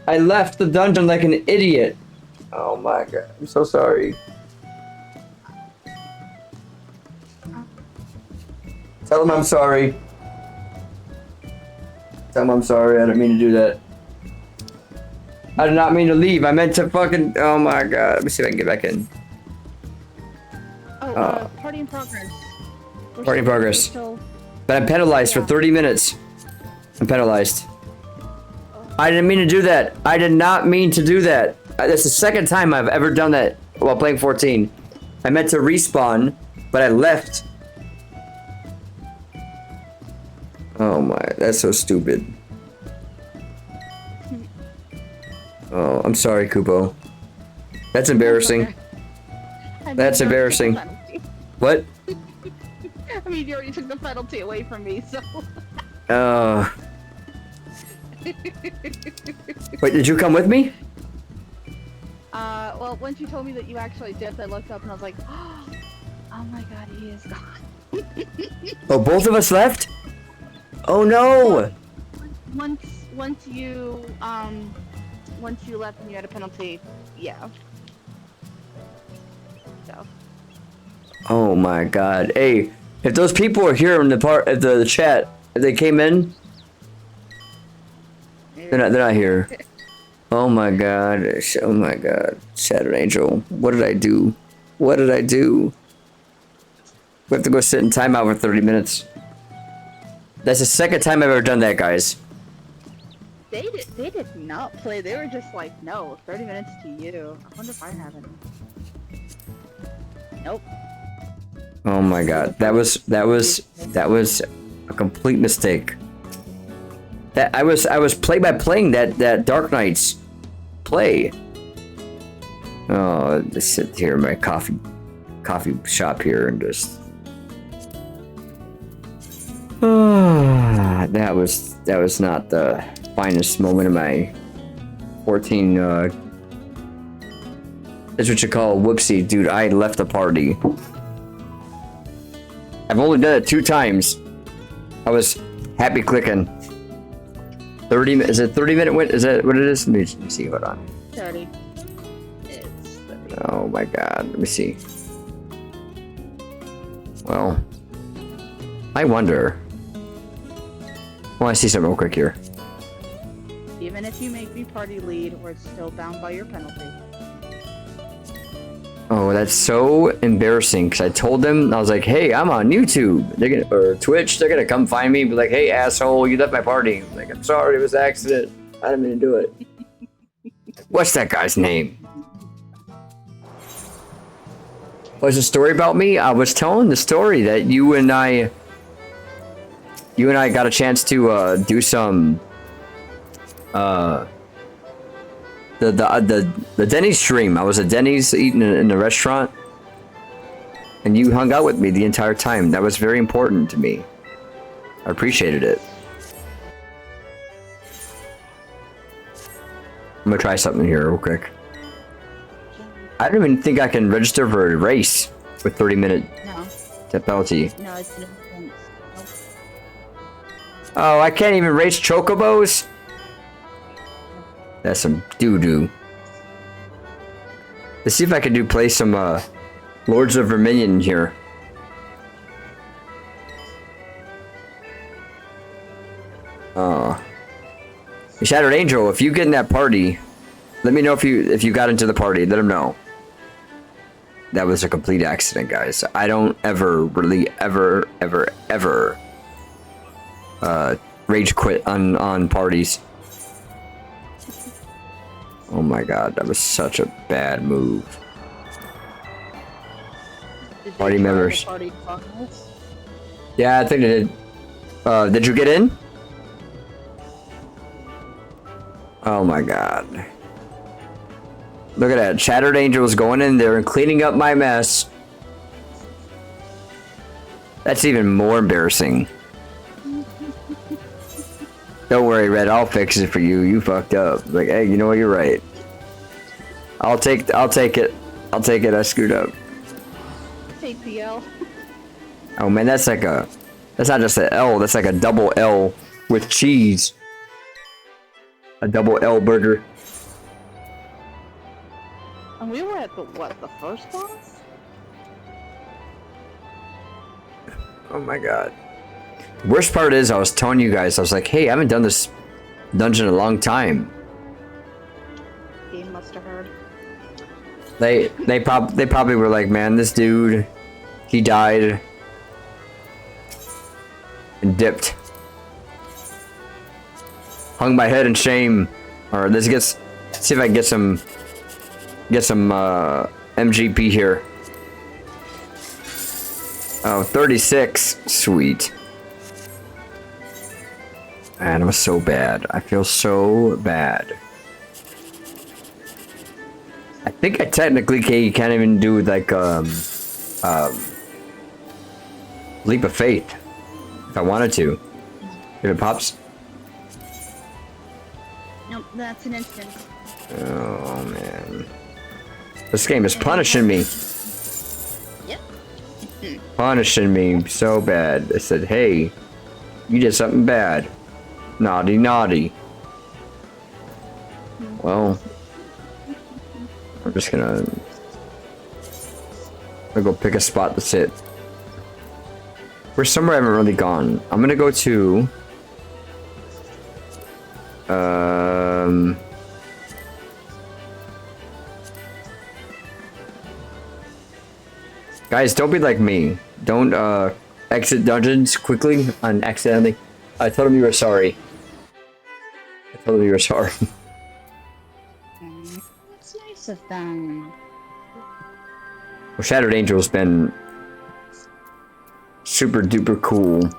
I left the dungeon like an idiot. Oh my god, I'm so sorry. Tell him I'm sorry. Tell him I'm sorry, I didn't mean to do that. I did not mean to leave, I meant to fucking... Oh my god, let me see if I can get back in. Oh, party in progress. Party in progress. But I'm penalized for 30 minutes. I'm penalized. I didn't mean to do that. I did not mean to do that. That's the second time I've ever done that while playing 14. I meant to respawn, but I left. Oh my, that's so stupid. Oh, I'm sorry, Kupo. That's embarrassing. That's embarrassing. What? I mean, you already took the penalty away from me, so... Wait, did you come with me? Well, once you told me that you actually dipped, I looked up and I was like, oh my god, he is gone. Oh, both of us left? Oh no! Once you left and you had a penalty, yeah. So. Oh my god. Hey, if those people are here in the part of the chat, if they came in, they're not here. Oh my god. Oh my god. Shattered Angel. What did I do? What did I do? We have to go sit in timeout for 30 minutes. That's the second time I've ever done that, guys. They did not play. They were just like, no, 30 minutes to you. I wonder if I have any. Nope. Oh my god. That was a complete mistake. That I was play by playing that Dark Knights play. Oh, just sit here in my coffee shop here and just that was not the finest moment of my 14 that's what you call a whoopsie, dude. I left the party. I've only done it 2 times. I was happy clicking. 30 is it 30-minute win? Is that what it is? Let me see, hold on. 30. It's 30. Oh my god, let me see. Well, I wonder. I want to see something real quick here. Even if you make me party lead, we're still bound by your penalty. Oh, that's so embarrassing because I told them, I was like, hey, I'm on YouTube. They're gonna, or Twitch, they're gonna come find me and be like, hey, asshole, you left my party. I'm like, I'm sorry, it was an accident. I didn't mean to do it. What's that guy's name? What's the story about me? I was telling the story that you and I got a chance to do some the Denny's stream. I was at Denny's eating in the restaurant, and you hung out with me the entire time. That was very important to me. I appreciated it. I'm gonna try something here real quick. I don't even think I can register for a race with 30-minute penalty. No, it's no. Oh, I can't even race chocobos? That's some doo-doo. Let's see if I can play some Lords of Verminion here. Shattered Angel, if you get in that party, let me know if you got into the party. Let them know. That was a complete accident, guys. I don't ever really ever rage quit on parties. Oh my god, that was such a bad move. Party members. Yeah, I think they did. Did you get in? Oh my god. Look at that. Shattered Angels going in there and cleaning up my mess. That's even more embarrassing. Don't worry, Red. I'll fix it for you. You fucked up. Like, hey, you know what? You're right. I'll take it. I'll take it. I screwed up. Take the L. Oh man, that's like a. That's not just an L. That's like a double L with cheese. A double L burger. And we were at the what? The first boss? Oh my god. The worst part is, I was telling you guys, I was like, hey, I haven't done this dungeon in a long time. Game must have heard. They probably were like, man, this dude, he died and dipped. Hung my head in shame. Alright, let's see if I can get some MGP here. Oh, 36. Sweet. Man, it was so bad. I feel so bad. I think I technically can't even do like leap of faith if I wanted to. If it pops. Nope, that's an instant. Oh man. This game is punishing me. Yep. Punishing me so bad. They said, hey, you did something bad. Naughty, naughty. Well, I'm just gonna go pick a spot to sit. We're somewhere I haven't really gone. I'm gonna go to guys, don't be like me. Don't exit dungeons quickly on accidentally. I told him you were sorry. I told him you were sorry. It's nice of them. Well, Shattered Angel's been super duper cool.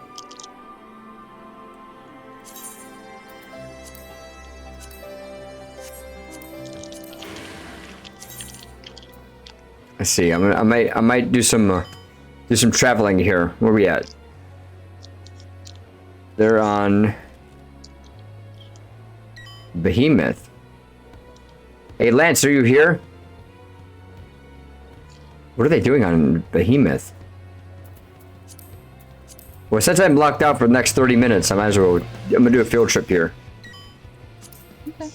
Let's see. I might do some traveling here. Where we at? They're on Behemoth. Hey Lance, are you here? What are they doing on Behemoth? Well, since I'm locked out for the next 30 minutes, I might as well. I'm gonna do a field trip here. Okay.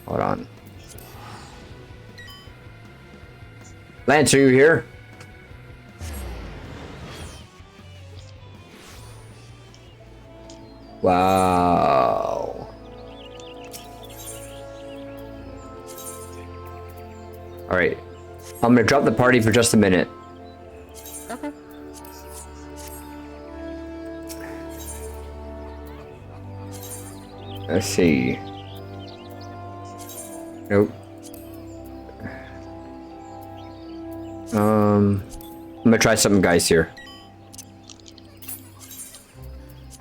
Hold on. Lance, are you here? Wow. All right. I'm gonna drop the party for just a minute. Okay. Let's see. Nope. I'm gonna try something, guys, here.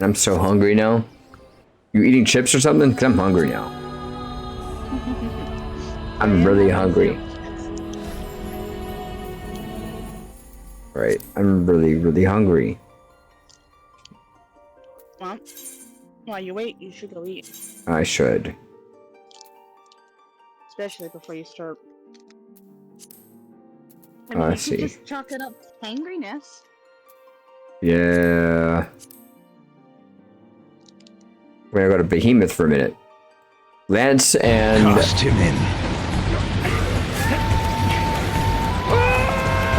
I'm so hungry now. You eating chips or something? Cause I'm hungry now. I'm really hungry. Right, I'm really hungry. Well, while you wait, you should go eat. I should. Especially before you start. I you see. could just chalk it up to hangriness. Yeah. We're gonna go to Behemoth for a minute. Lance and... Cast him in.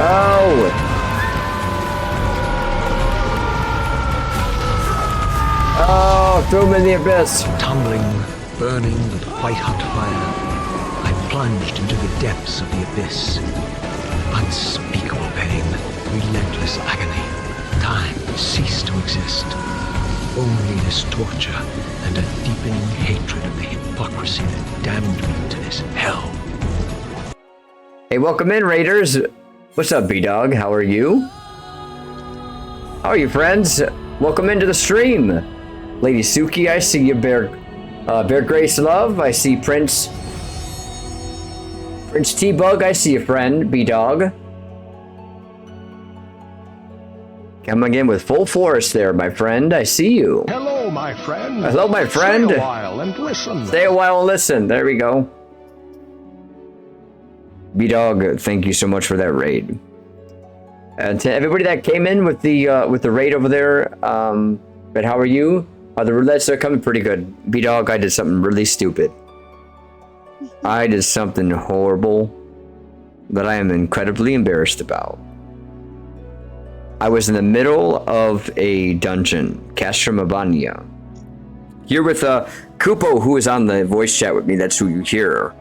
Oh! Oh, throw him in the abyss. Tumbling, burning with white-hot fire, I plunged into the depths of the abyss. Unspeakable pain, relentless agony. Time ceased to exist. Only this torture and a deepening hatred of the hypocrisy that damned me to this hell. Hey, welcome in, Raiders. What's up, B-Dog? How are you? How are you, friends? Welcome into the stream. Lady Suki, I see you, Bear Grace Love. I see Prince T-Bug. I see you, friend. B-Dog. Come again with full force there, my friend. I see you. Hello, my friend. Hello, my friend. Stay a while and listen. Stay a while and listen. There we go. B-Dog, thank you so much for that raid. And to everybody that came in with the raid over there, but how are you? The roulettes are coming pretty good. B-Dog, I did something really stupid. I did something horrible that I am incredibly embarrassed about. I was in the middle of a dungeon, Castramabania. Here with Kupo, who is on the voice chat with me. That's who you hear.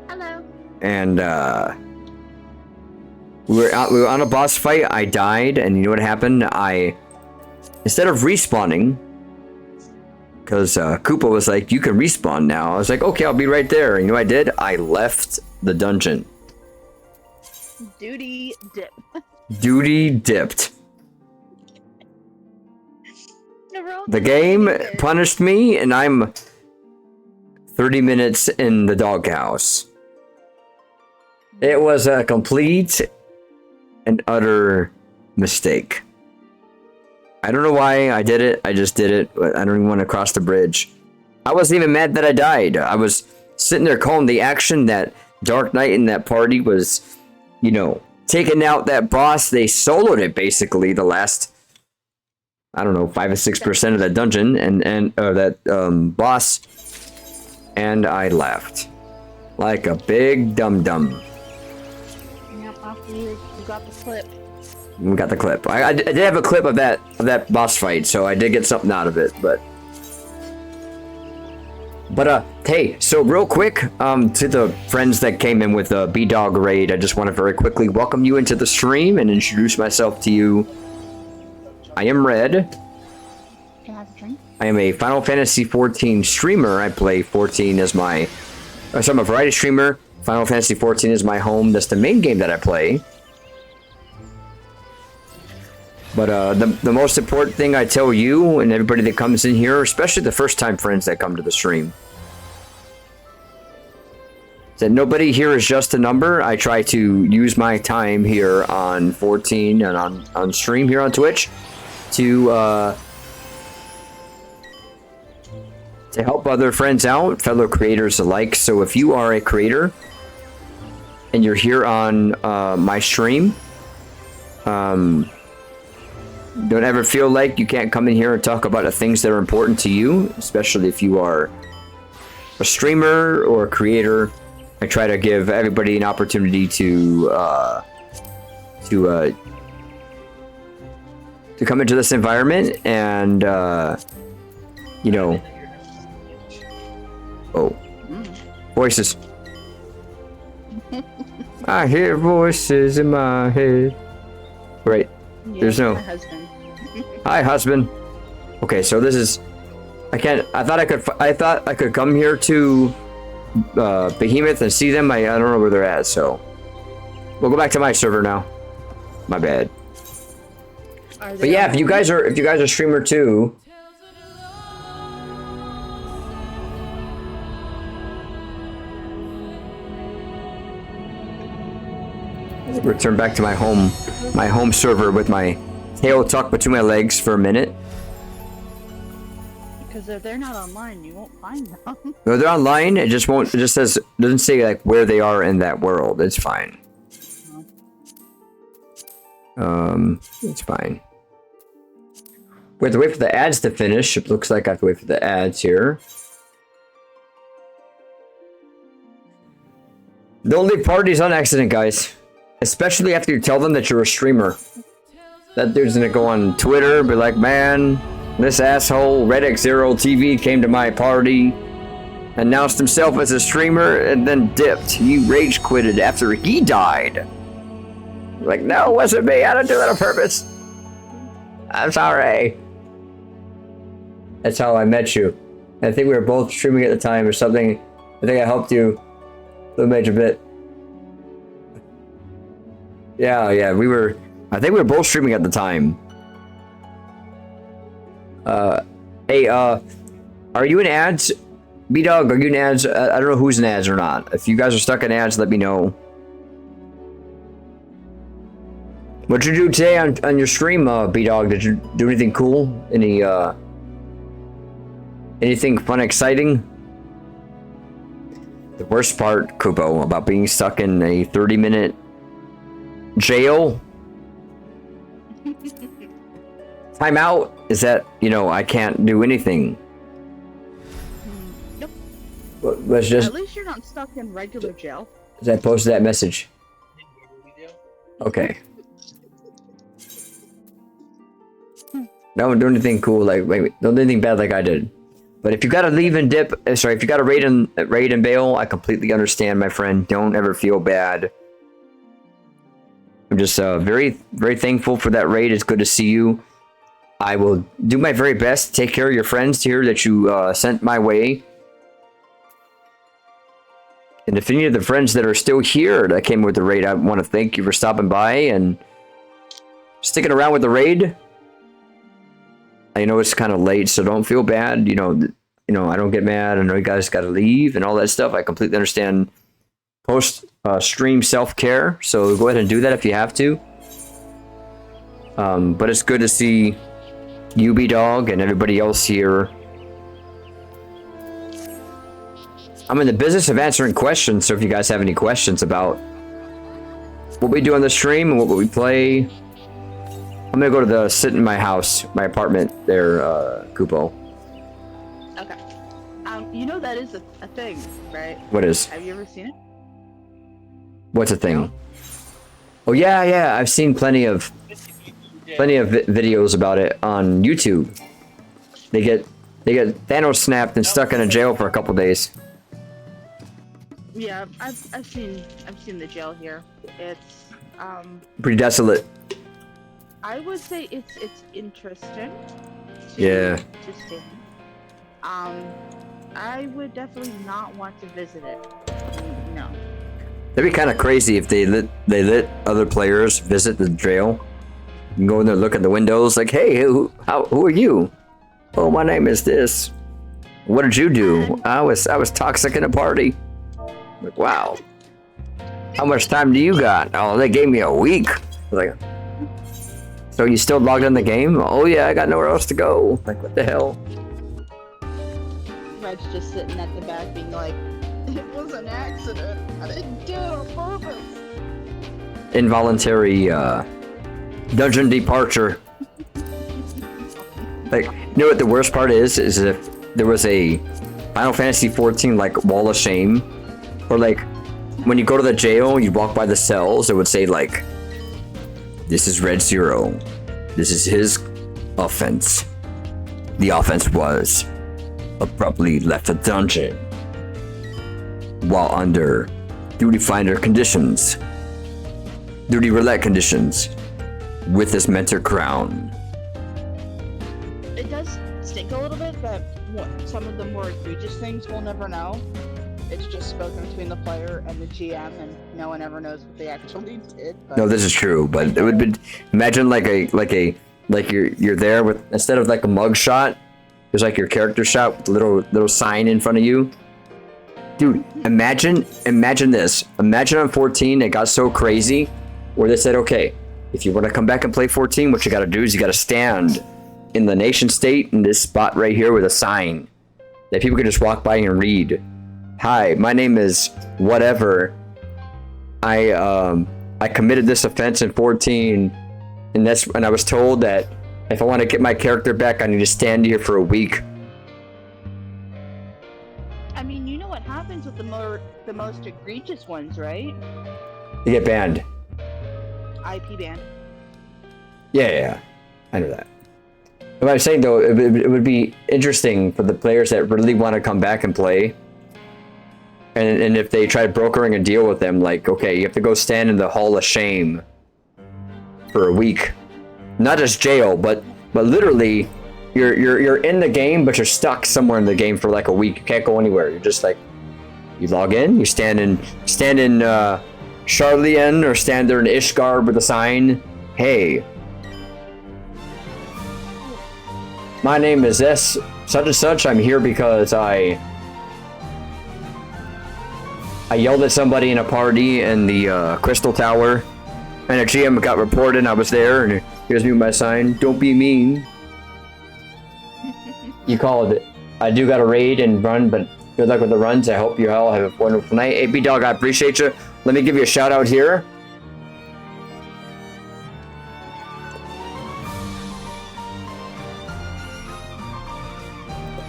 Hello. And we were on a boss fight. I died, and you know what happened? Instead of respawning, because Kupo was like, "You can respawn now." I was like, "Okay, I'll be right there." And you know what I did? I left the dungeon. Duty dip. Duty dipped. The game punished me, and I'm 30 minutes in the doghouse. It was a complete and utter mistake. I don't know why I did it. I just did it. I don't even want to cross the bridge. I wasn't even mad that I died. I was sitting there calling the action that Dark Knight in that party was, you know, taking out that boss. They soloed it basically the last, I don't know, 5 or 6% of that dungeon and that boss, and I left like a big dum-dum. Yep, after you got the clip. We got the clip. I did have a clip of that boss fight, so I did get something out of it. But hey, so real quick, to the friends that came in with the B-Dog raid, I just want to very quickly welcome you into the stream and introduce myself to you. I am Red. I am a Final Fantasy 14 streamer. I play 14 as my... So I'm a variety streamer. Final Fantasy 14 is my home. That's the main game that I play. But the most important thing I tell you and everybody that comes in here, especially the first-time friends that come to the stream, is that nobody here is just a number. I try to use my time here on 14 and on stream here on Twitch to help other friends out, fellow creators alike. So if you are a creator and you're here on my stream, don't ever feel like you can't come in here and talk about the things that are important to you, especially if you are a streamer or a creator. I try to give everybody an opportunity to come into this environment and you know. Oh, voices. I hear voices in my head. Right. Yeah, There's no. my husband. Hi, husband. Okay, so this is. I can't. I thought I could come here to Behemoth and see them. I don't know where they're at. So we'll go back to my server now. My bad. But yeah, if you guys are streamer too. Return back to my home server with my tail tucked between my legs for a minute. Because if they're not online, you won't find them. No, they're online. It just won't. It just says doesn't say like where they are in that world. It's fine. It's fine. We have to wait for the ads to finish. It looks like I have to wait for the ads here. Don't leave parties on accident, guys. Especially after you tell them that you're a streamer. That dude's gonna go on Twitter and be like, man, this asshole, Red XIV came to my party, announced himself as a streamer, and then dipped. He rage quitted after he died. Like, no, it wasn't me. I didn't do that on purpose. I'm sorry. That's how I met you. I think we were both streaming at the time or something. I think I helped you a little major bit. Yeah, we were. I think we were both streaming at the time. Hey, are you in ads? B-Dog, are you in ads? I don't know who's in ads or not. If you guys are stuck in ads, let me know. What'd you do today on your stream, B-Dog? Did you do anything cool? Anything fun, exciting? The worst part, Kubo, about being stuck in a 30-minute jail timeout is that, you know, I can't do anything. Nope. Let's just. At least you're not stuck in regular jail. I posted that message. Okay. Don't do anything cool like don't do anything bad like I did. But if you gotta leave and dip, sorry, if you gotta raid and bail, I completely understand, my friend. Don't ever feel bad. I'm just very thankful for that raid. It's good to see you. I will do my very best to take care of your friends here that you sent my way. And if any of the friends that are still here that came with the raid, I want to thank you for stopping by and sticking around with the raid. I know it's kind of late, so don't feel bad. You know, I don't get mad. I know you guys got to leave and all that stuff. I completely understand post-stream self-care, so go ahead and do that if you have to. But it's good to see you, B-Dog, and everybody else here. I'm in the business of answering questions, so if you guys have any questions about what we do on the stream and what we play, I'm gonna go to sit in my house, my apartment there, Kupo. Okay. You know that is a thing, right? What is? Have you ever seen it? What's a thing? Oh yeah, I've seen plenty of videos about it on YouTube. They get Thanos snapped and stuck in a jail for a couple days. Yeah, I've seen the jail here. It's Pretty desolate. I would say it's interesting. Yeah. To see. I would definitely not want to visit it. No. That'd be kind of crazy if they let other players visit the jail. You can go in there, look at the windows, like, hey, who are you? Oh, my name is this. What did you do? I was toxic in a party. Like, wow. How much time do you got? Oh, they gave me a week. Like, so you still logged in the game? Oh yeah, I got nowhere else to go. Like, what the hell? Red's just sitting at the back being like, it was an accident. I didn't do it on purpose. Involuntary dungeon departure. Like, you know what the worst part is if there was a Final Fantasy 14 like wall of shame, or like when you go to the jail, you walk by the cells, it would say like, this is Red Zero. This is his offense. The offense was abruptly left the dungeon while under duty finder conditions, duty roulette conditions, with his mentor crown. It does stink a little bit that some of the more egregious things we'll never know. It's just spoken between the player and the GM, and no one ever knows what they actually did. But... No, this is true, but it would be, imagine like you're there with, instead of like a mug shot, there's like your character shot with a little sign in front of you. Dude, imagine this. Imagine on 14 it got so crazy where they said, okay, if you want to come back and play 14, what you got to do is you got to stand in the nation state in this spot right here with a sign that people can just walk by and read. Hi, my name is whatever. I committed this offense in 14, and I was told that if I want to get my character back, I need to stand here for a week. I mean, you know what happens with the most egregious ones, right? You get banned. IP ban. Yeah, I know that. What I'm saying though, it would be interesting for the players that really want to come back and play. And if they tried brokering a deal with them, like, okay, you have to go stand in the Hall of Shame for a week. Not just jail, but literally, you're in the game, but you're stuck somewhere in the game for like a week. You can't go anywhere. You're just like, you log in, you stand in Charlian, or stand there in Ishgard with a sign. Hey, my name is S such and such. I'm here because I yelled at somebody in a party in the Crystal Tower, and a GM got reported, and I was there, and here's me with my sign. Don't be mean. You called it. I do got a raid and run, but good luck with the runs. I hope you all have a wonderful night. Hey, B-Dog, I appreciate you. Let me give you a shout out here.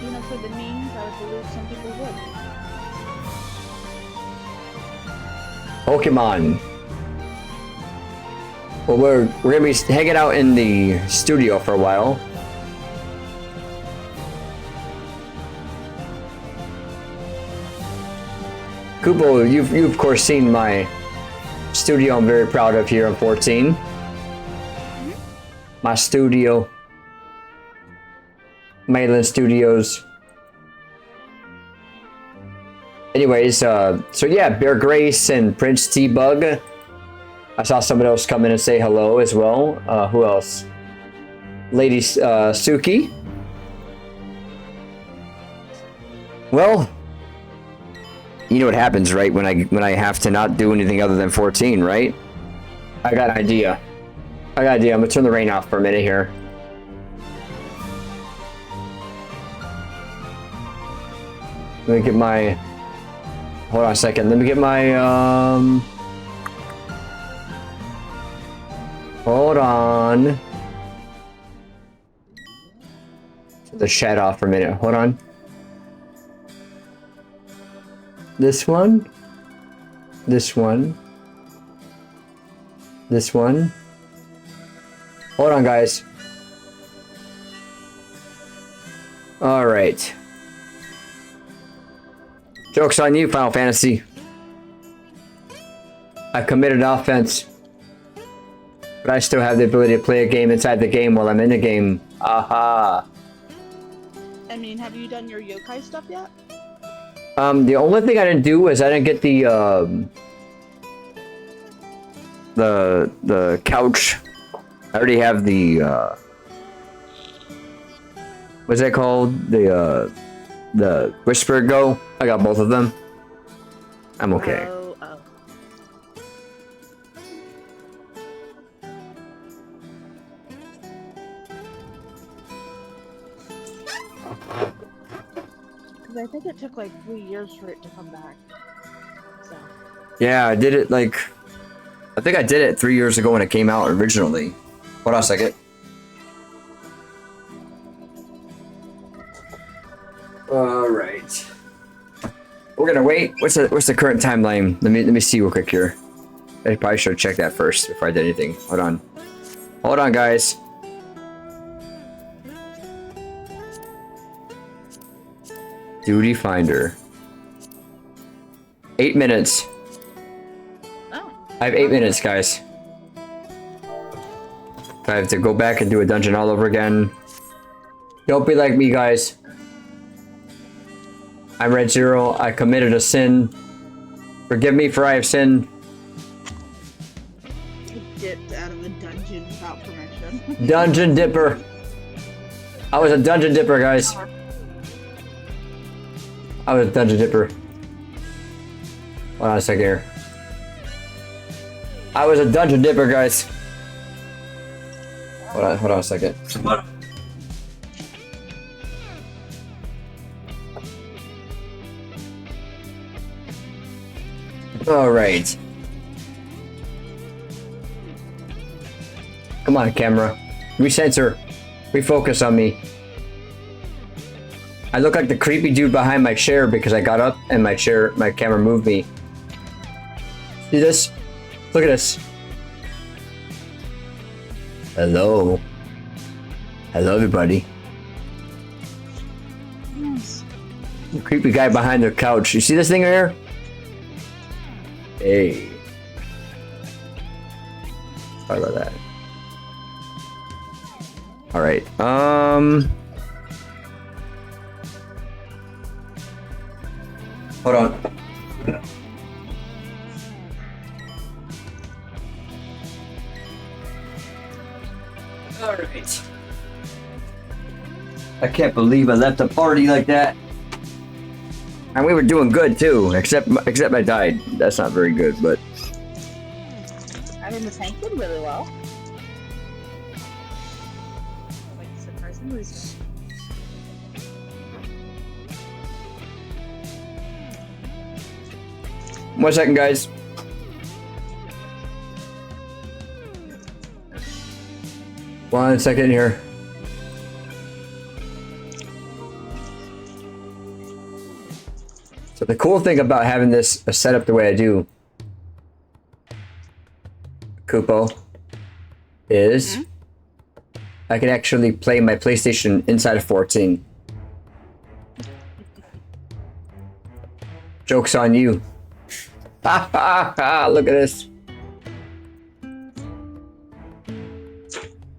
You know, for the memes, I would believe some people would. Pokemon. Well, we're gonna be hanging out in the studio for a while. Kupo, you've of course seen my studio. I'm very proud of here on 14. My studio, Mayland Studios. Anyways, so yeah, Bear Grace and Prince T-Bug. I saw someone else come in and say hello as well. Who else? Lady Suki. Well, you know what happens, right? When I have to not do anything other than 14, right? I got an idea. I'm gonna turn the rain off for a minute here. Let me get my. Hold on a second. Let me get my. Hold on. Turn the chat off for a minute. Hold on. This one. This one. This one. Hold on, guys. All right. Joke's on you, Final Fantasy. I committed offense. But I still have the ability to play a game inside the game while I'm in the game. Aha. I mean, have you done your yokai stuff yet? The only thing I didn't do was I didn't get the couch. I already have the what's that called? The Whisper Go. I got both of them. I'm okay. Oh. I think it took like 3 years for it to come back. So. Yeah, I did it like. I think I did it 3 years ago when it came out originally. Hold on a second. All right. We're gonna wait. What's the current timeline? Let me see real quick here. I probably should have checked that first before I did anything. Hold on. Hold on, guys. Duty Finder. 8 minutes. Oh. I have 8 minutes, guys. If I have to go back and do a dungeon all over again. Don't be like me, guys. I'm Red Zero. I committed a sin. Forgive me for I have sinned. I dipped out of a dungeon without permission. Dungeon Dipper. I was a Dungeon Dipper, guys. I was a Dungeon Dipper. Hold on a second here. I was a Dungeon Dipper, guys. Hold on a second. All right. Come on, camera. Recensor. Refocus on me. I look like the creepy dude behind my chair because I got up and my camera moved me. See this? Look at this. Hello. Hello, everybody. Yes. The creepy guy behind the couch. You see this thing right here? Hey. Sorry about that. All right. Hold on. All right. I can't believe I left a party like that. And we were doing good too, except I died. That's not very good, but. I mean, the tank did really well. Like, surprisingly. 1 second, guys. One second here. So the cool thing about having this set up the way I do Kupo, is I can actually play my PlayStation inside of 14. Joke's on you. Ha ha ha! Look at this.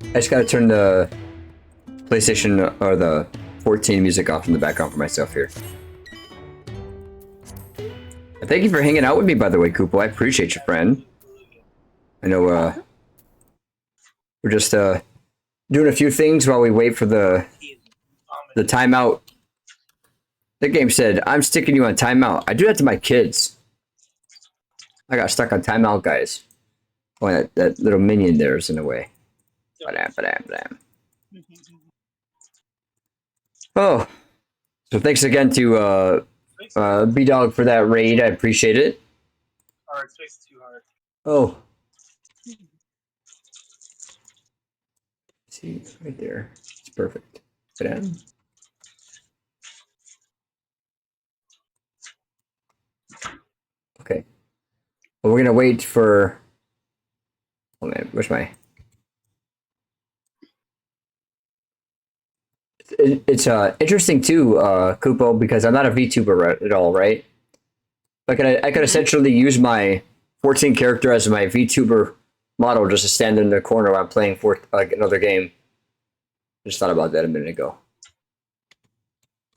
I just gotta turn the PlayStation or the 14 music off in the background for myself here. Thank you for hanging out with me, by the way, Kupo. I appreciate you, friend. I know we're just doing a few things while we wait for the timeout. The game said, I'm sticking you on timeout. I do that to my kids. I got stuck on timeout, guys. Oh, that little minion there is in the way. Ba-dam, ba-dam, ba-dam. Oh, so thanks again to B-Dog for that raid. I appreciate it. Hard, space too hard. Oh. See, right there. It's perfect. Ba-dam. Okay. Well, we're gonna wait for. Oh man, where's my? It's interesting too, Kupo, because I'm not a VTuber at all, right? Like I could essentially use my 14 character as my VTuber model just to stand in the corner while I'm playing for like another game. Just thought about that a minute ago.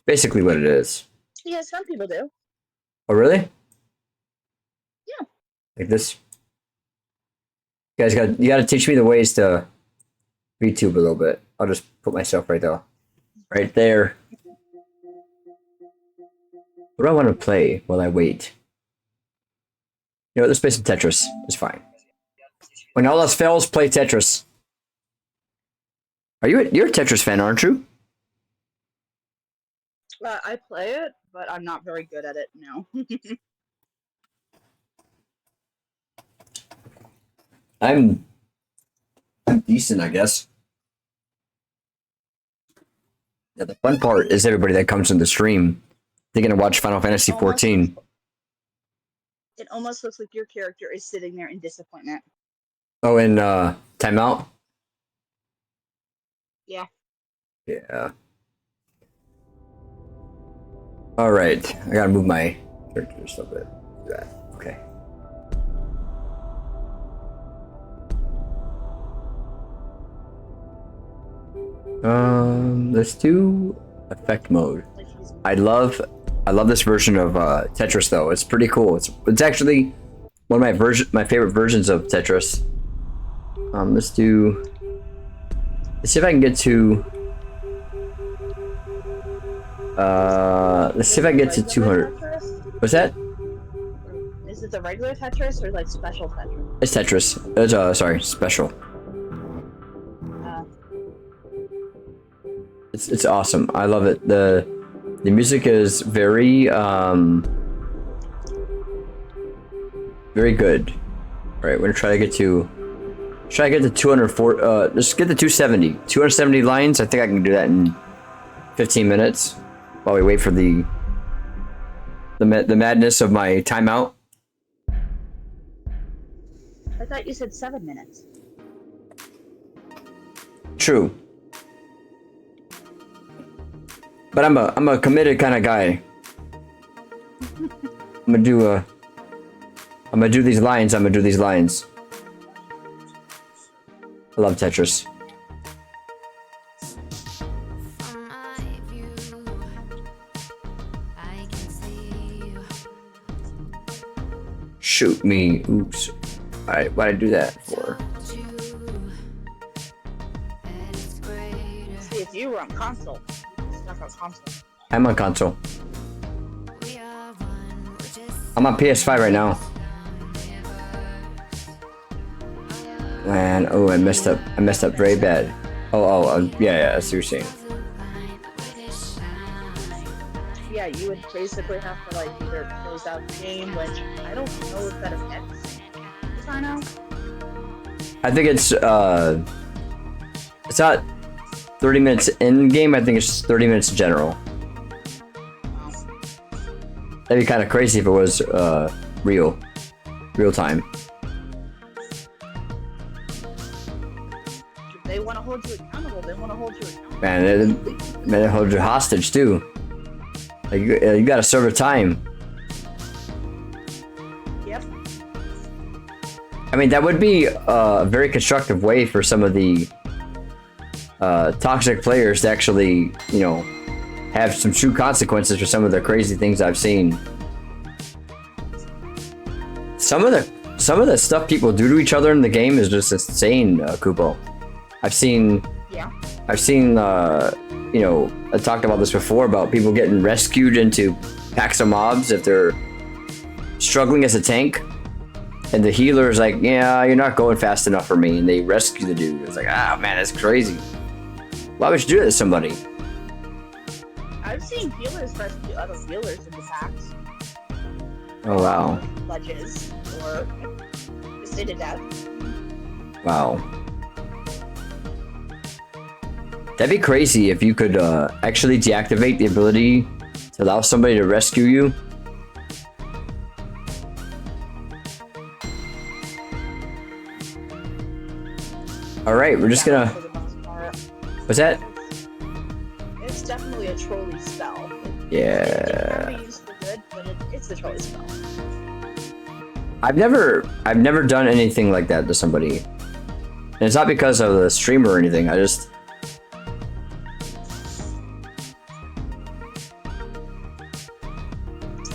Basically, what it is. Yeah, some people do. Oh really? Yeah. Like this. You guys you gotta teach me the ways to VTube a little bit. I'll just put myself right there. Right there. What do I want to play while I wait? You know, let's play some Tetris. It's fine. When all else fails, play Tetris. You're a Tetris fan, aren't you? I play it, but I'm not very good at it, no. I'm decent, I guess. Yeah, the fun part is everybody that comes in the stream. They're gonna watch Final Fantasy 14. It almost looks like your character is sitting there in disappointment. Oh, and timeout? Yeah. Yeah. Alright. I gotta move my character just a little bit. Okay. Let's do effect mode. I love this version of Tetris though. It's pretty cool. It's actually one of my favorite versions of Tetris. Let's see if I can get to let's see if I can get to 200. What's that? Is it the regular Tetris or like special Tetris? It's Tetris. It's sorry, special. It's awesome. I love it. The music is very very good. All right, we're gonna try to get to 204. Just get to 270. 270 lines. I think I can do that in 15 minutes while we wait for the madness of my timeout. I thought you said 7 minutes. True. But I'm a committed kind of guy. I'm gonna do these lines. I love Tetris. Shoot me. Oops. Alright, why'd I do that for? See, if you were on console. I'm on console. I'm on PS5 right now. And oh, I messed up very bad. Yeah, I see what you're saying. Yeah, you would basically have to like either close out the game, which I don't know if that affects the sign out. I think it's not 30 minutes in game. I think it's 30 minutes general. That'd be kind of crazy if it was real time. hold your account. Man, they hold you hostage too. Like, you gotta serve a time. Yep. I mean, that would be a very constructive way for some of the toxic players to actually, you know, have some true consequences for some of the crazy things I've seen. Some of the stuff people do to each other in the game is just insane, Kupo. I've seen, you know, I talked about this before about people getting rescued into packs of mobs if they're struggling as a tank, and the healer's like, yeah, you're not going fast enough for me, and they rescue the dude. It's like, ah, man, that's crazy. Why would you do that to somebody? I've seen healers rescue other healers in the packs. Oh, wow. Ledges, or just to death. Wow. That'd be crazy if you could actually deactivate the ability to allow somebody to rescue you. Alright, we're just gonna... What's that? It's definitely a trolley spell. Yeah. It can be used for good, but it's a trolley spell. I've never done anything like that to somebody. And it's not because of the streamer or anything, I just...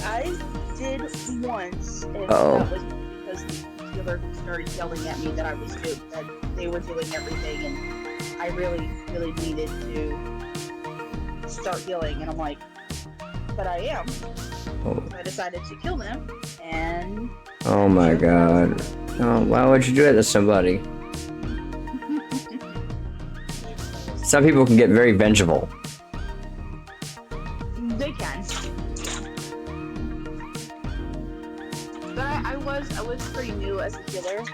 I did once, and Uh-oh. that was because the healer started yelling at me that I was duped, that they were doing everything, and I really, really needed to start healing, and I'm like, but I am. Oh, So I decided to kill them, and... oh my god. Oh, why would you do that to somebody? Some people can get very vengeful. They can. But I was pretty new as a healer, and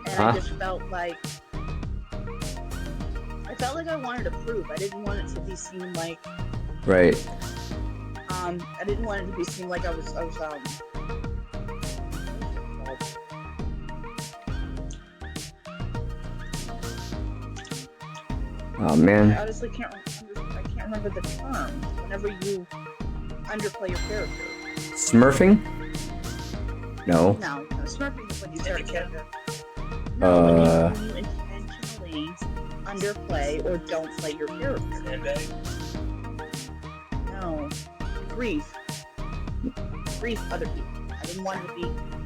Huh? I just felt like I wanted to prove. I didn't want it to be seen like Right. I didn't want it to be seen like I was Oh I man. honestly can't remember the term. Whenever you underplay your character. Smurfing? No. No, smurfing is when you start a character. Uh. When you intentionally underplay or don't play your character. No. Grief other people. I didn't want it to be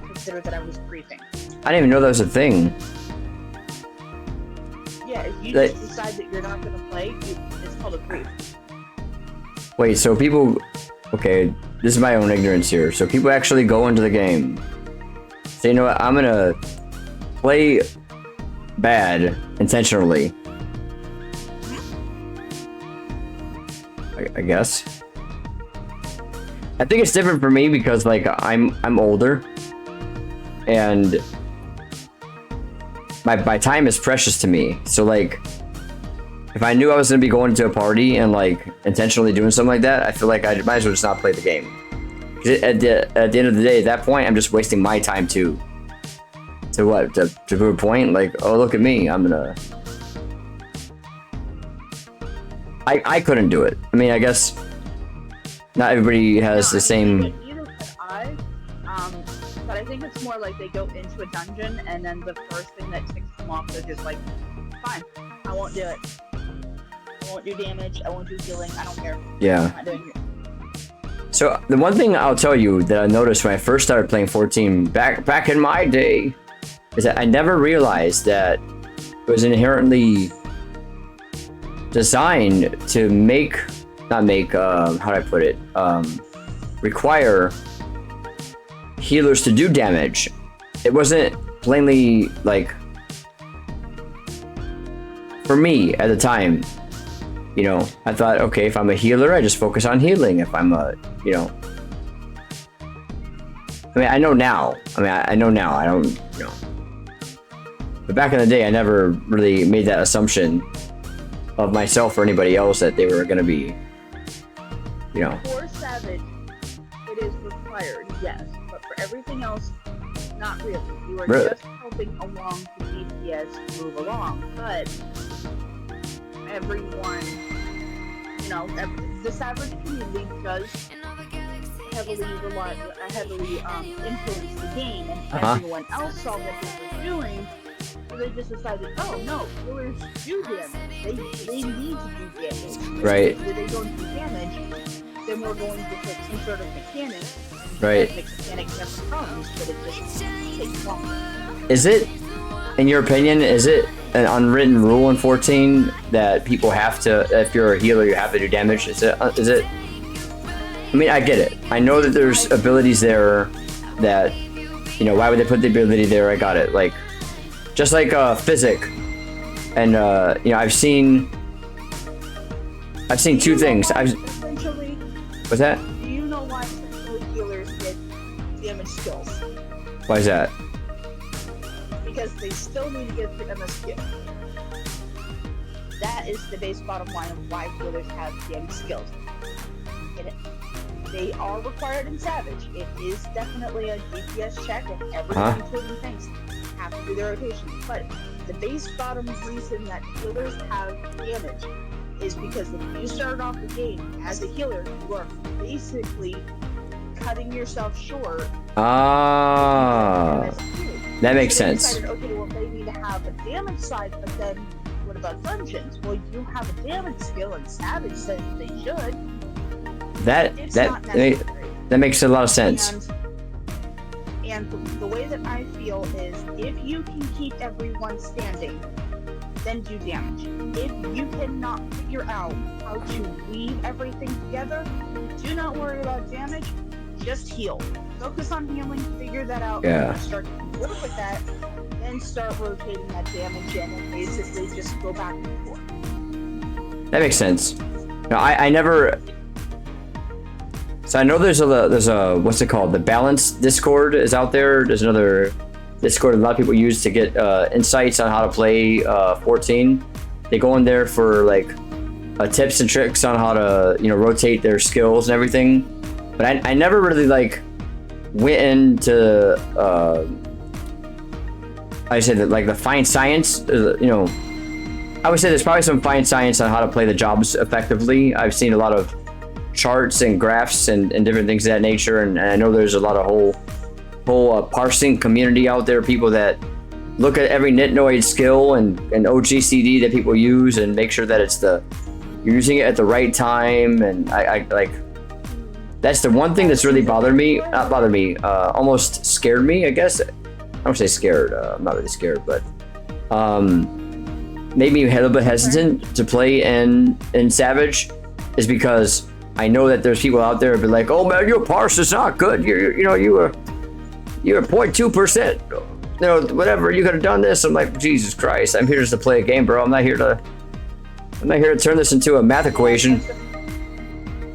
considered that I was griefing. I didn't even know that was a thing. Yeah, if you That- just decide that you're not gonna play, it's called a grief. Wait, so people... Okay, this is my own ignorance here. So people actually go into the game, say, you know what, I'm gonna play bad intentionally. I guess. I think it's different for me because, like, I'm older, and my time is precious to me. So, like, if I knew I was gonna be going to a party and, like, intentionally doing something like that, I feel like I might as well just not play the game. 'Cause at the end of the day, at that point, I'm just wasting my time too. To what? To prove a point? Like, oh, look at me, I'm gonna... I couldn't do it. I mean, I guess not everybody has the same... Neither could I. But I think it's more like they go into a dungeon and then the first thing that ticks them off, they're just like, fine, I won't do it. I won't do damage, I won't do healing, I don't care. Yeah. I'm not doing it. So the one thing I'll tell you that I noticed when I first started playing 14 back in my day is that I never realized that it was inherently designed to how do I put it, require healers to do damage. It wasn't plainly, like, for me at the time, you know, I thought, okay, if I'm a healer, I just focus on healing. If I'm a, you know, I mean, I know now. I know now. I don't, you know. But back in the day, I never really made that assumption of myself or anybody else that they were going to be, you know. For Savage, it is required, yes. But for everything else, not really. You are Really? just helping along the DPS move along. But everyone, the Savage community does heavily influence the game, and everyone else saw what they were doing, so they just decided, oh no, healers do damage. They need to do damage. Right. If they don't do damage, then we're going to put some sort of mechanic. Right. Mechanic never comes, but it just takes longer. Is it, in your opinion, is it an unwritten rule in 14 that people have to, if you're a healer, you have to do damage? Is it? I mean, I get it. I know that there's abilities there that, why would they put the ability there? I got it. Like, just like Physic, and I've seen two things. What's that? Do you know why essentially healers get damage skills? Why is that? Because they still need to get the MS skill. That is the base bottom line of why healers have damage skills. They are required in Savage. It is definitely a DPS check, and everyone, including tanks, have to do their rotation. But the base bottom reason that healers have damage is because if you start off the game as a healer, you are basically cutting yourself short. That makes sense. Decided, okay, well, they need to have a damage side, but then what about dungeons? Well, you have a damage skill, and Savage says they should. That makes a lot of sense. And the way that I feel is, if you can keep everyone standing, then do damage. If you cannot figure out how to weave everything together, do not worry about damage, just heal. Focus on healing, figure that out, and start to work with that, then start rotating that damage in, and basically just go back and forth. That makes sense. No, I never... So I know there's a what's it called? The Balance Discord is out there. There's another Discord a lot of people use to get insights on how to play 14. They go in there for like tips and tricks on how to rotate their skills and everything. But I never really like went into I say that like the fine science. I would say there's probably some fine science on how to play the jobs effectively. I've seen a lot of charts and graphs and different things of that nature, and I know there's a lot of whole parsing community out there, people that look at every nitnoid skill and OGCD that people use and make sure that you're using it at the right time. And I like, that's the one thing that's really almost scared me, I guess. I don't say scared, I'm not really scared, but made me a little bit hesitant to play in Savage, is because I know that there's people out there who be like, oh man, your parse is not good. You're 0.2%. Whatever, you could have done this. I'm like, Jesus Christ, I'm here just to play a game, bro. I'm not here to turn this into a math equation.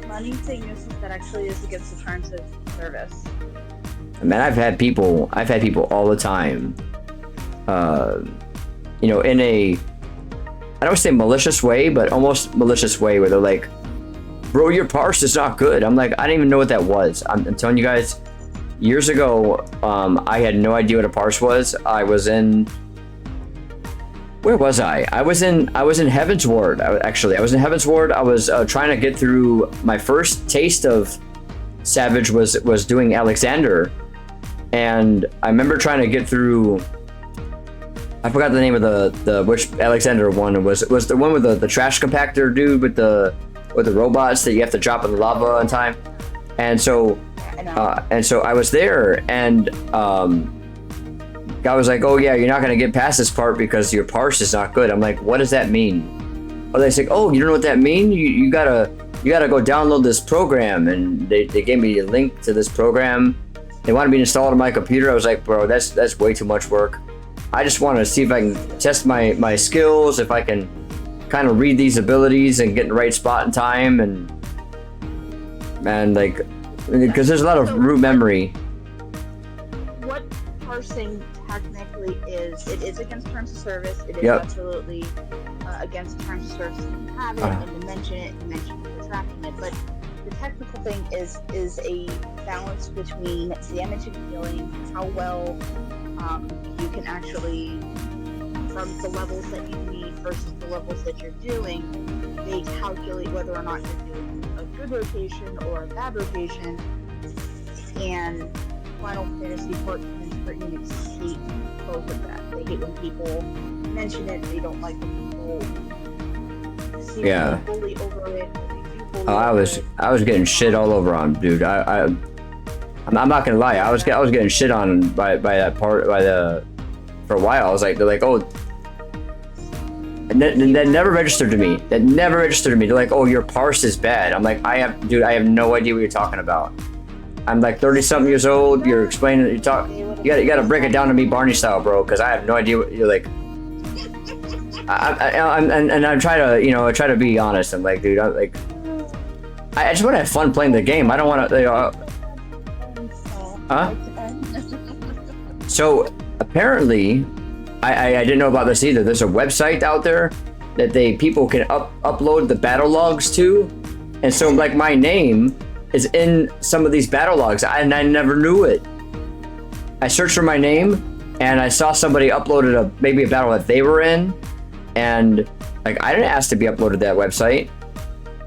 Funny thing is that actually is against the terms of service. Man, I've had people all the time, in a, I don't say malicious way, but almost malicious way, where they're like, bro, your parse is not good. I'm like, I didn't even know what that was. I'm telling you guys, years ago, I had no idea what a parse was. I was in, where was I? I was in Heaven's Ward. I was in Heaven's Ward. I was trying to get through, my first taste of Savage was doing Alexander. And I remember trying to get through, I forgot the name of the which Alexander one was the one with the trash compactor dude with the robots that you have to drop in the lava on time. And so I was there, and guy was like, oh yeah, you're not gonna get past this part because your parse is not good. I'm like, what does that mean? Oh, they say, oh, you don't know what that means? You gotta go download this program. And they gave me a link to this program. They wanted me to install it on my computer. I was like, bro, that's way too much work. I just want to see if I can test my skills, if I can kind of read these abilities and get in the right spot in time, and like, because there's a lot of root memory. What parsing technically is, it is against terms of service. It is absolutely against terms of service. You have it and you mention it for tracking it, but the technical thing is a balance between damage and healing, how well you can actually, from the levels that you need versus the levels that you're doing, they calculate whether or not you're doing a good rotation or a bad rotation. And Final Fantasy 14 and Square Enix hate both of that. They hate when people mention it. They don't like when people seem to bully over it. Oh, I was getting shit all over on, dude. I'm not gonna lie. I was getting shit on by that part for a while. I was like, they're like, oh, and that never registered to me. That never registered to me. They're like, oh, your parse is bad. I'm like, I have no idea what you're talking about. I'm like 30-something years old. You're explaining. You gotta break it down to me, Barney style, bro, because I have no idea what you're like. I'm trying to, I try to be honest. I'm like, dude, I just want to have fun playing the game. I don't want to, So apparently, I didn't know about this either. There's a website out there that people can upload the battle logs to, and so like my name is in some of these battle logs, and I never knew it. I searched for my name, and I saw somebody uploaded maybe a battle that they were in, and like I didn't ask to be uploaded to that website.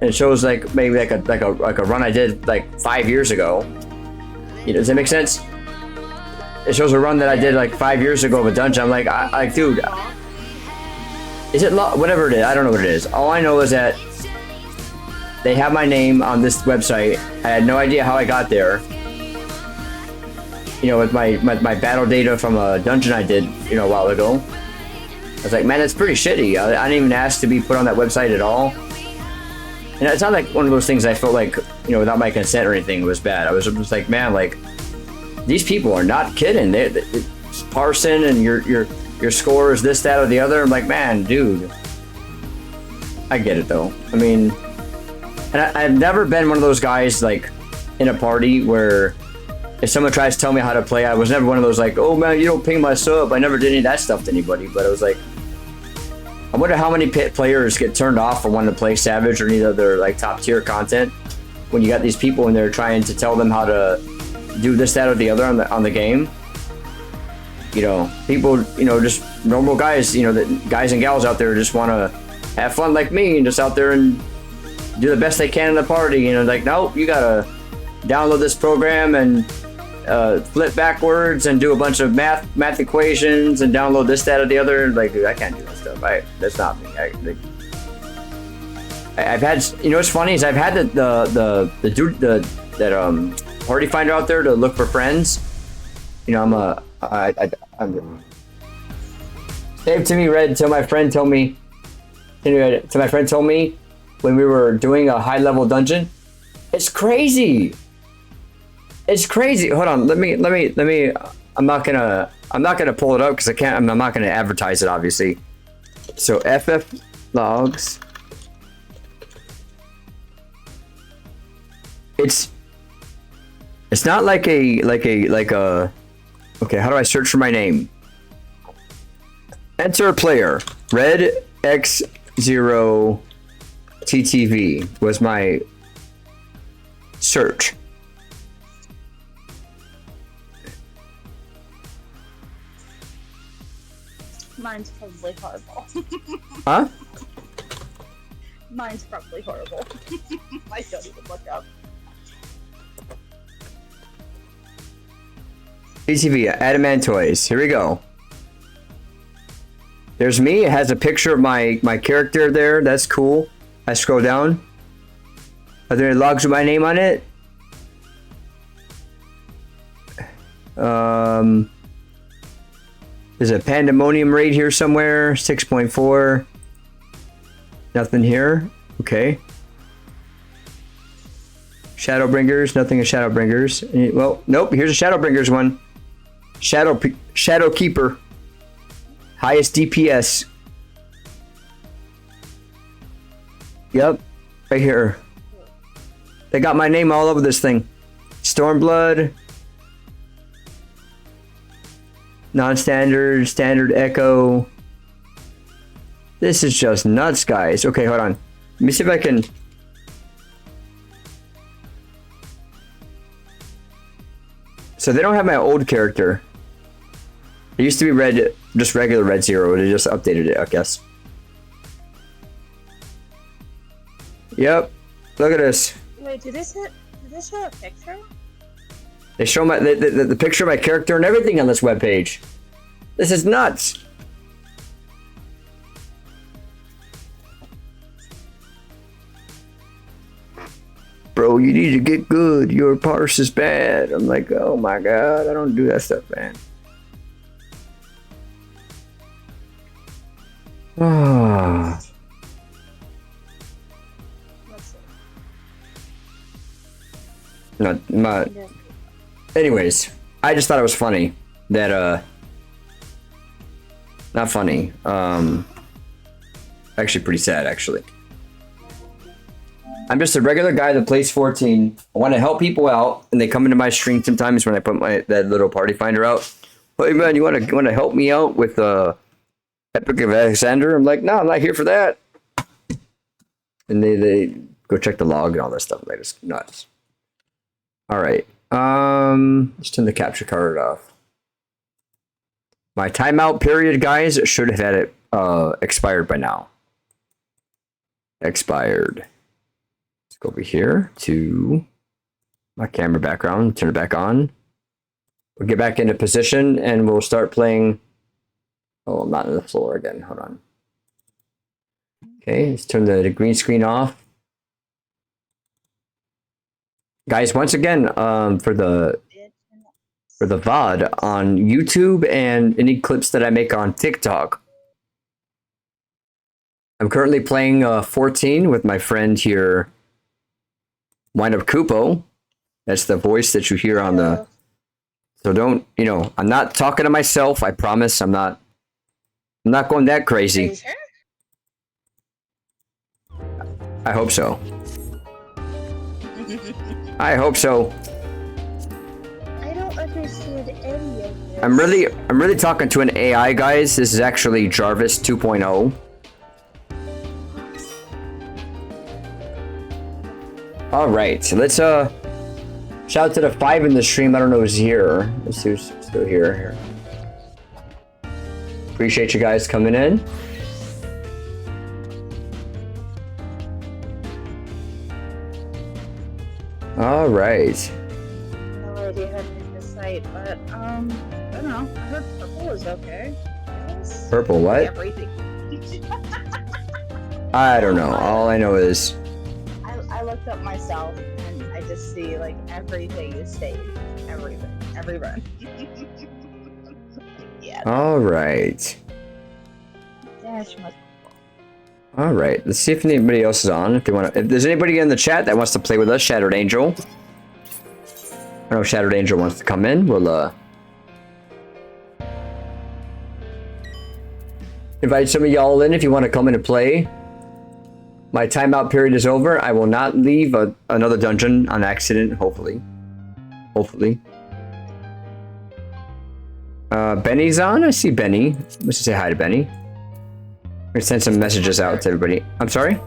And it shows like maybe like a run I did like 5 years ago. Does that make sense? It shows a run that I did like 5 years ago of a dungeon. I'm like, dude, is it whatever it is? I don't know what it is. All I know is that they have my name on this website. I had no idea how I got there. With my battle data from a dungeon I did, a while ago. I was like, man, that's pretty shitty. I didn't even ask to be put on that website at all. And it's not like one of those things I felt like, without my consent or anything, was bad. I was just like, man, like, these people are not kidding. They're parsing and your score is this, that, or the other. I'm like, man, dude. I get it, though. I mean, and I've never been one of those guys, like, in a party where if someone tries to tell me how to play, I was never one of those, like, oh, man, you don't ping my sub. I never did any of that stuff to anybody. But I was like, I wonder how many players get turned off for wanting to play Savage or any other like top tier content when you got these people in there trying to tell them how to do this, that, or the other on the game. People, just normal guys, that guys and gals out there just want to have fun like me and just out there and do the best they can in the party. Like, nope, you gotta download this program and flip backwards and do a bunch of math equations and download this, that, or the other. Like, dude, I can't do that stuff. That's not me. I've had, what's funny is I've had the dude that party finder out there to look for friends. I'm Save to me read till my friend told me. Till my friend told me when we were doing a high level dungeon. It's crazy. It's crazy. Hold on. Let me. I'm not gonna pull it up because I can't. I'm not gonna advertise it, obviously. So FF logs. It's not like a. Okay, how do I search for my name? Enter player. Red X0 TTV was my search. Mine's probably horrible. Huh? Mine's probably horrible. I don't even look up. TTV, Adamantoys. Here we go. There's me. It has a picture of my character there. That's cool. I scroll down. Are there any logs with my name on it? There's a pandemonium raid here somewhere. 6.4. Nothing here. Okay. Shadowbringers. Nothing in Shadowbringers. Well, nope. Here's a Shadowbringers one. Shadowkeeper. Highest DPS. Yep. Right here. They got my name all over this thing. Stormblood. Non-standard. Standard Echo. This is just nuts, guys. Okay, hold on. Let me see if I can... So they don't have my old character. It used to be red, just regular Red Zero. They just updated it, I guess. Yep. Look at this. Wait, did this show a picture? They show my the picture of my character and everything on this webpage. This is nuts. Bro, you need to get good. Your parse is bad. I'm like, oh my god, I don't do that stuff, man. Ah. No, my. Anyways, I just thought it was funny that not funny. Actually, pretty sad. Actually, I'm just a regular guy that plays 14. I want to help people out, and they come into my stream sometimes when I put that little party finder out. Hey man, you want to help me out with Epic of Alexander? I'm like, no, I'm not here for that. And they go check the log and all that stuff. Like, it's nuts. All right. Let's turn the capture card off. My timeout period, guys, should have had it expired by now. Expired. Let's go over here to my camera background, turn it back on. We'll get back into position and we'll start playing. Oh, I'm not on the floor again. Hold on. Okay, let's turn the green screen off. Guys, once again, for the VOD on YouTube and any clips that I make on TikTok, I'm currently playing 14 with my friend here, Wind Up Kupo. That's the voice that you hear on the. So don't, I'm not talking to myself. I promise. I'm not going that crazy. Sure? I hope so. I hope so. I don't understand any of this. I'm really talking to an AI, guys. This is actually Jarvis 2.0. All right, so let's shout out to the 5 in the stream. I don't know who's here. Let's see who's still here. Appreciate you guys coming in. All right. No idea how to make this site, but I don't know. I heard purple is okay. Yes. Purple what? Everything. I don't know. All I know is I looked up myself and I just see like everything is saved. Everything. Every run. Yeah. all right. Dash must. All right. Let's see if anybody else is on. If there's anybody in the chat that wants to play with us, Shattered Angel. I know Shattered Angel wants to come in. We'll invite some of y'all in if you want to come in and play. My timeout period is over. I will not leave another dungeon on accident, hopefully. Hopefully. Benny's on? I see Benny. Let's just say hi to Benny. I'm gonna send some messages out to everybody. I'm sorry?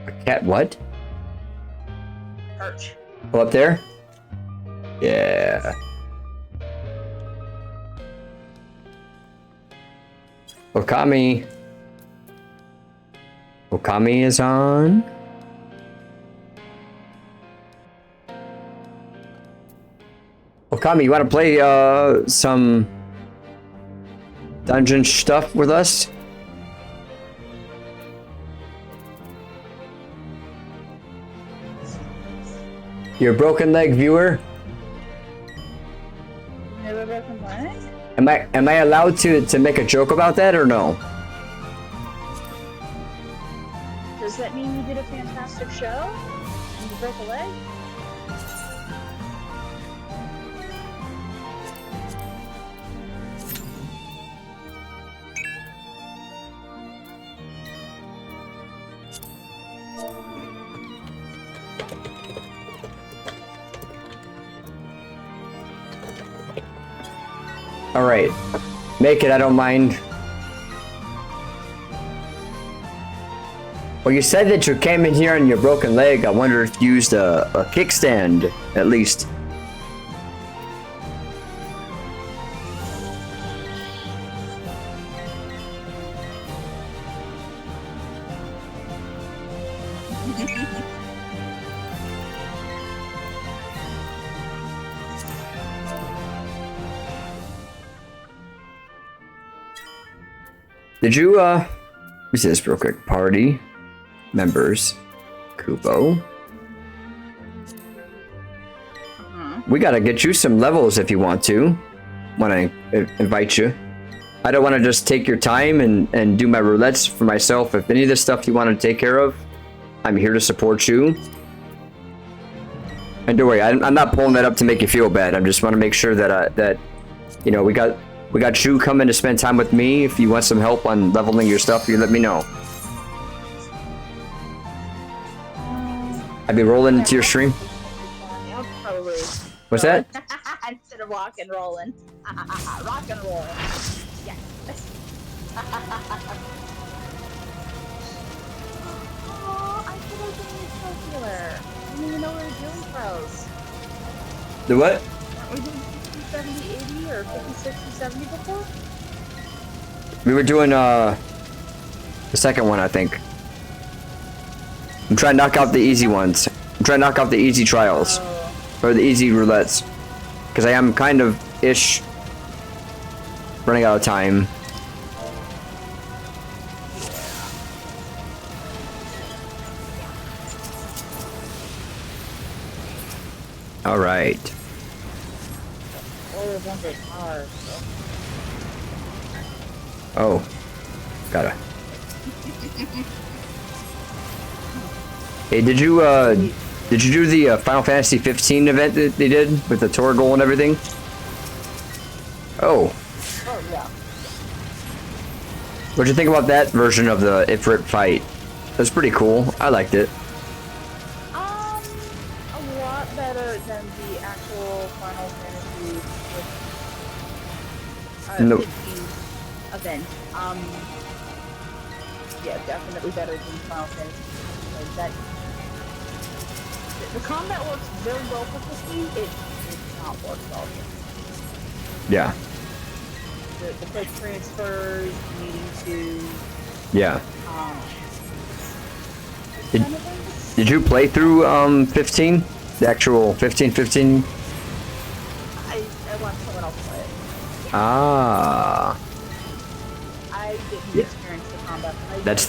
A cat what? Perch. Oh, up there? Yeah. Okami. Okami is on. Okami, you want to play some dungeon stuff with us? You're a broken leg viewer? Never broken leg? Am I allowed to make a joke about that or no? Does that mean you did a fantastic show? And you broke a leg? All right, make it. I don't mind. Well, you said that you came in here on your broken leg. I wonder if you used a kickstand, at least. Did you, let me see this real quick. Party. Members. Kubo. We gotta get you some levels if you want to. When I invite you. I don't want to just take your time and do my roulettes for myself. If any of this stuff you want to take care of, I'm here to support you. And don't worry, I'm not pulling that up to make you feel bad. I just want to make sure that that you know we got you coming to spend time with me. If you want some help on leveling your stuff, you let me know. I'd be rolling into your stream. Yeah, probably. What's that? Instead of rock and rolling. Rock and roll. Yes. Oh, I should have been popular. I didn't even know we were doing pros. The what? Weren't we doing 60, 70, 80, or 50, 60, 70 before? We were doing the second one, I think. I'm trying to knock out the easy ones. I'm trying to knock out the easy trials. Or the easy roulettes. Because I am kind of ish running out of time. All right. Oh, gotta. Hey, did you do the Final Fantasy 15 event that they did with the Torgal and everything? Oh. Oh, yeah. What'd you think about that version of the Ifrit fight? That's pretty cool. I liked it. A lot better than the actual Final Fantasy 15 event. Yeah, definitely better than Final Fantasy. That the combat works very well for 15. It does not work well here. Yeah. The quick transfers, needing to. Yeah. Did you play through 15? The actual 15? I want someone else play it. Ah. I didn't experience the combat. That's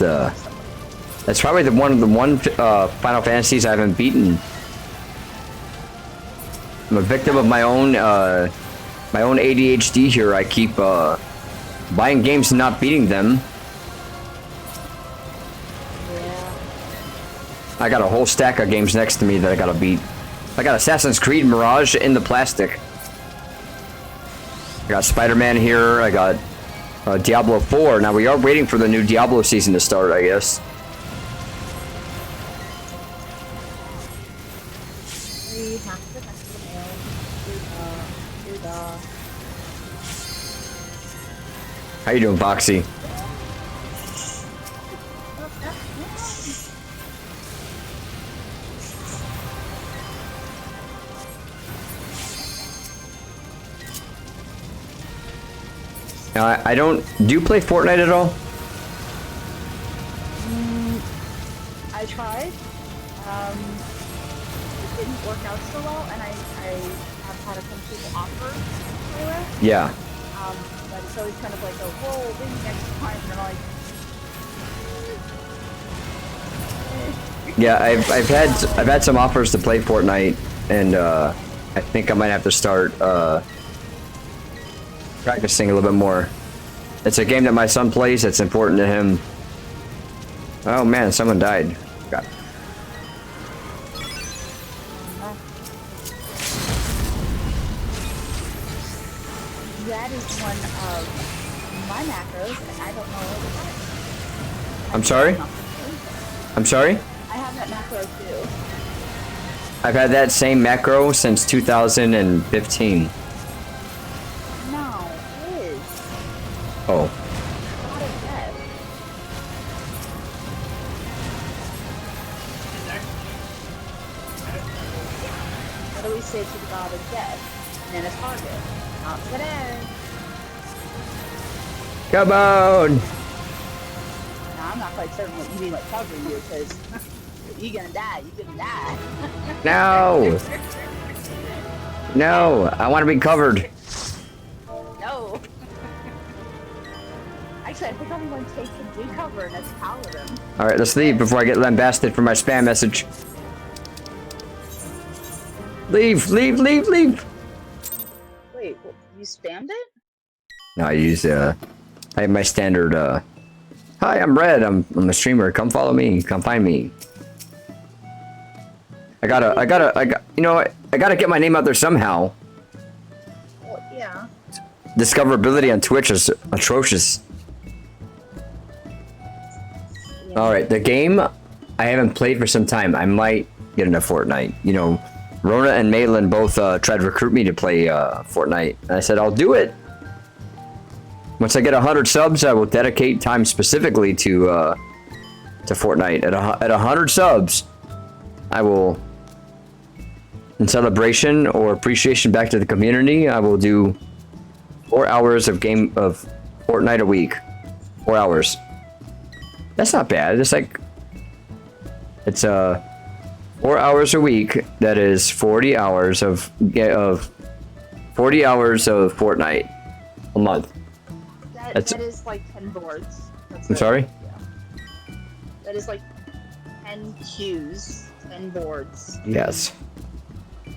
probably the one Final Fantasies I haven't beaten. I'm a victim of my own ADHD here. I keep buying games and not beating them. Yeah. I got a whole stack of games next to me that I gotta beat. I got Assassin's Creed Mirage in the plastic. I got Spider-Man here. I got Diablo 4. Now we are waiting for the new Diablo season to start, I guess. We have to back the mail. How you doing, Boxy? I don't. Do you play Fortnite at all? I tried. It didn't work out so well, and I have had a complete offer everywhere. Yeah. But it's always kind of like, oh, whoa, maybe next time. And I'm like, Yeah, I've had some offers to play Fortnite, and I think I might have to start practicing a little bit more. It's a game that my son plays. It's important to him. Oh man, someone died. God. that is one of my macros, and I don't know what it is. I'm sorry? I'm sorry? I have that macro too. I've had that same macro since 2015. No, it is. Oh. Not a death. What do we say to the god of death? And then a target. Not today. Come on! Now, I'm not quite certain what you mean, like covering you, because you're gonna die. You're gonna die. No! No, I want to be covered. No. Actually, I think I'm someone take the blue cover and it's Paladin. Alright, let's leave before I get lambasted for my spam message. Leave, leave, leave, leave! Wait, you spammed it? No, I use, I have my standard, hi, I'm Red, I'm a streamer, come follow me, come find me. I gotta, you know, I gotta get my name out there somehow. Well, yeah. Discoverability on Twitch is atrocious. Alright, the game I haven't played for some time. I might get into Fortnite. You know, Rona and Maitland both tried to recruit me to play Fortnite. And I said, I'll do it. Once I get 100 subs, I will dedicate time specifically to Fortnite. At 100 subs, I will, in celebration or appreciation back to the community, I will do 4 hours of Fortnite a week. 4 hours. That's not bad. It's like, it's 4 hours a week. That is 40 hours of 40 hours of Fortnite a month. That is like 10 boards. I'm sorry? Yeah. That is like 10 queues, 10 boards. Yes.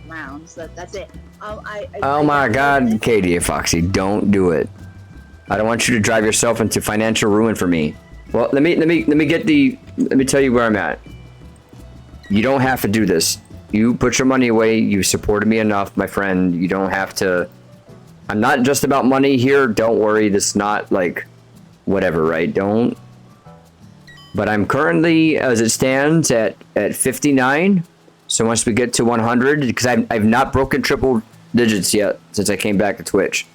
Rounds. That's it. Oh my God, Katie and Foxy, don't do it. I don't want you to drive yourself into financial ruin for me. Well, let me tell you where I'm at. You don't have to do this. You put your money away. You supported me enough, my friend. You don't have to. I'm not just about money here. Don't worry. This is not like whatever, right? Don't. But I'm currently, as it stands, at 59. So once we get to 100, because I've not broken triple digits yet since I came back to Twitch.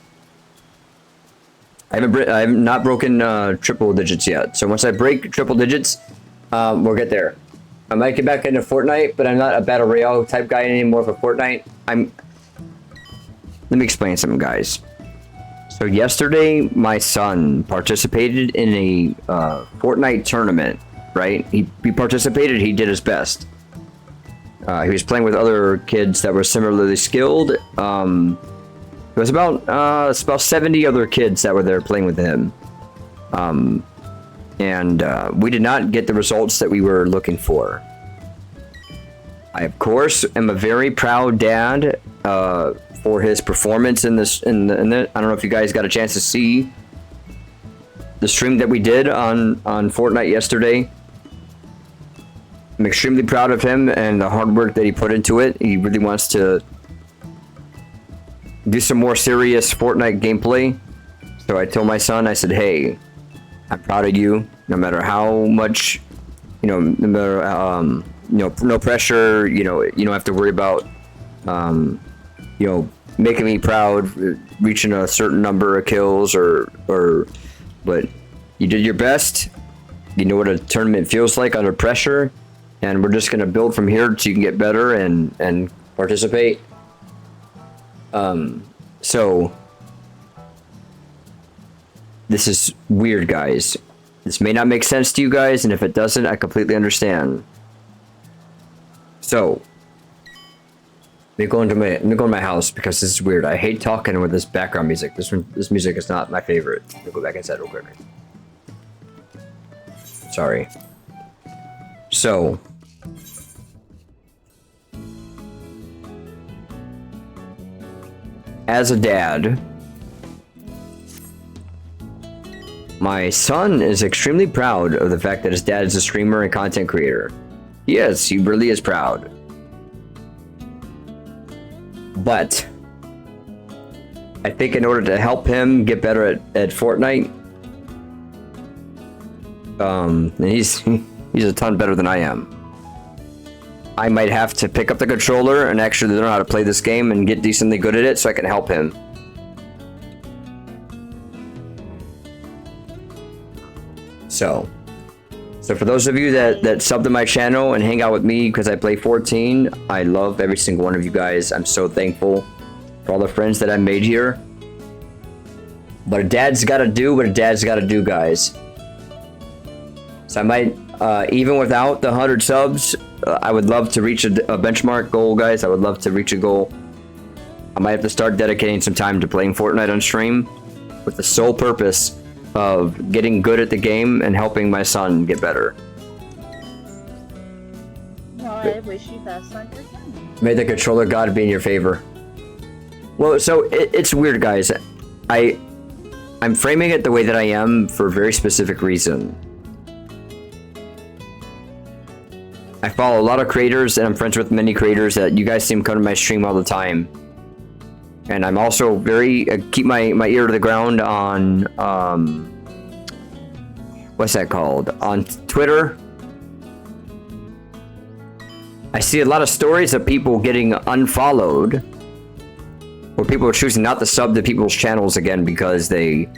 I have not broken triple digits yet. So once I break triple digits, we'll get there. I might get back into Fortnite, but I'm not a battle royale type guy anymore for Fortnite. Let me explain something, guys. So yesterday, my son participated in a Fortnite tournament, right? He participated, he did his best. He was playing with other kids that were similarly skilled. It was about 70 other kids that were there playing with him. We did not get the results that we were looking for. I, of course, am a very proud dad for his performance in this. I don't know if you guys got a chance to see the stream that we did on Fortnite yesterday. I'm extremely proud of him and the hard work that he put into it. He really wants to do some more serious Fortnite gameplay. So I told my son, I said, hey, I'm proud of you. No matter how much, no matter, no pressure, you don't have to worry about, making me proud, reaching a certain number of kills but you did your best. You know what a tournament feels like under pressure. And we're just going to build from here so you can get better and participate. So this is weird, guys. This may not make sense to you guys, and if it doesn't, I completely understand. So let me go into my house because this is weird. I hate talking with this background music. This music is not my favorite. Let me go back inside real quick. Sorry. So as a dad, my son is extremely proud of the fact that his dad is a streamer and content creator. Yes, he really is proud. But I think in order to help him get better at Fortnite, and he's a ton better than I am. I might have to pick up the controller and actually learn how to play this game and get decently good at it so I can help him. So for those of you that sub to my channel and hang out with me because I play 14, I love every single one of you guys. I'm so thankful for all the friends that I made here. But a dad's got to do what a dad's got to do, guys. So I might, even without the 100 subs, I would love to reach a benchmark goal, guys. I would love to reach a goal. I might have to start dedicating some time to playing Fortnite on stream with the sole purpose of getting good at the game and helping my son get better. Well, I wish you best on your journey. May the controller god be in your favor. Well, so it's weird, guys. I'm framing it the way that I am for a very specific reason. I follow a lot of creators and I'm friends with many creators that you guys see them come to my stream all the time. And I'm also very, keep my ear to the ground on, what's that called? On Twitter. I see a lot of stories of people getting unfollowed. Or people are choosing not to sub to people's channels again because they,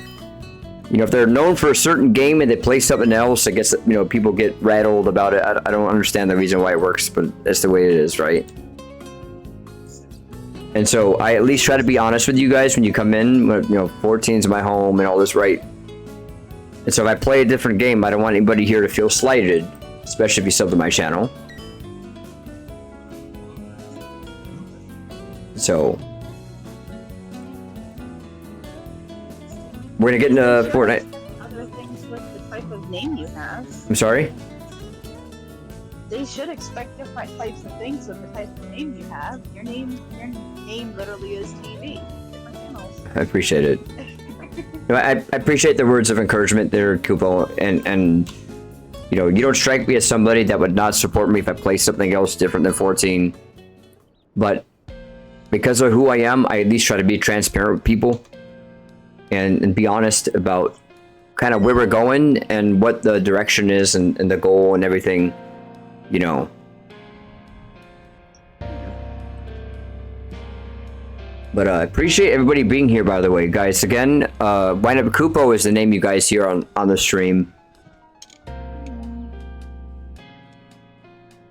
you know, if they're known for a certain game and they play something else, I guess, you know, people get rattled about it. I don't understand the reason why it works, but that's the way it is, right? And so I at least try to be honest with you guys when you come in, you know, 14's my home and all this, right? And so if I play a different game, I don't want anybody here to feel slighted, especially if you sub to my channel. So we're gonna get into Fortnite. Other things with the type of name you have. I'm sorry? They should expect different types of things with the type of name you have. Your name literally is TV. Different channels. I appreciate it. No, I appreciate the words of encouragement there, Kupo, and you know, you don't strike me as somebody that would not support me if I play something else different than 14. But because of who I am, I at least try to be transparent with people and be honest about kind of where we're going and what the direction is and the goal and everything, you know. But I appreciate everybody being here, by the way, guys. Again, Wind Up Kupo is the name you guys hear on the stream.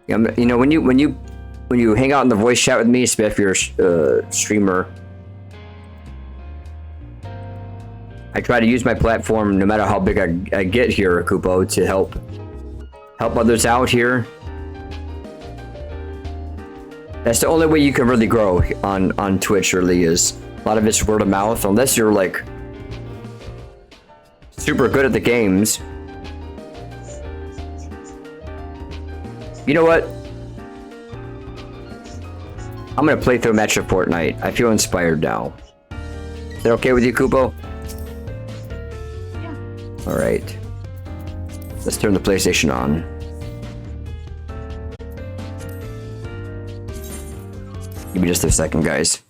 You know, when you hang out in the voice chat with me, especially if you're a streamer, I try to use my platform, no matter how big I get here, Kupo, to help others out here. That's the only way you can really grow on Twitch, really, is a lot of it's word of mouth, unless you're like super good at the games. You know what? I'm gonna play through a match of Fortnite. I feel inspired now. Is that okay with you, Kupo? Yeah. Alright. Let's turn the PlayStation on. Give me just a second, guys.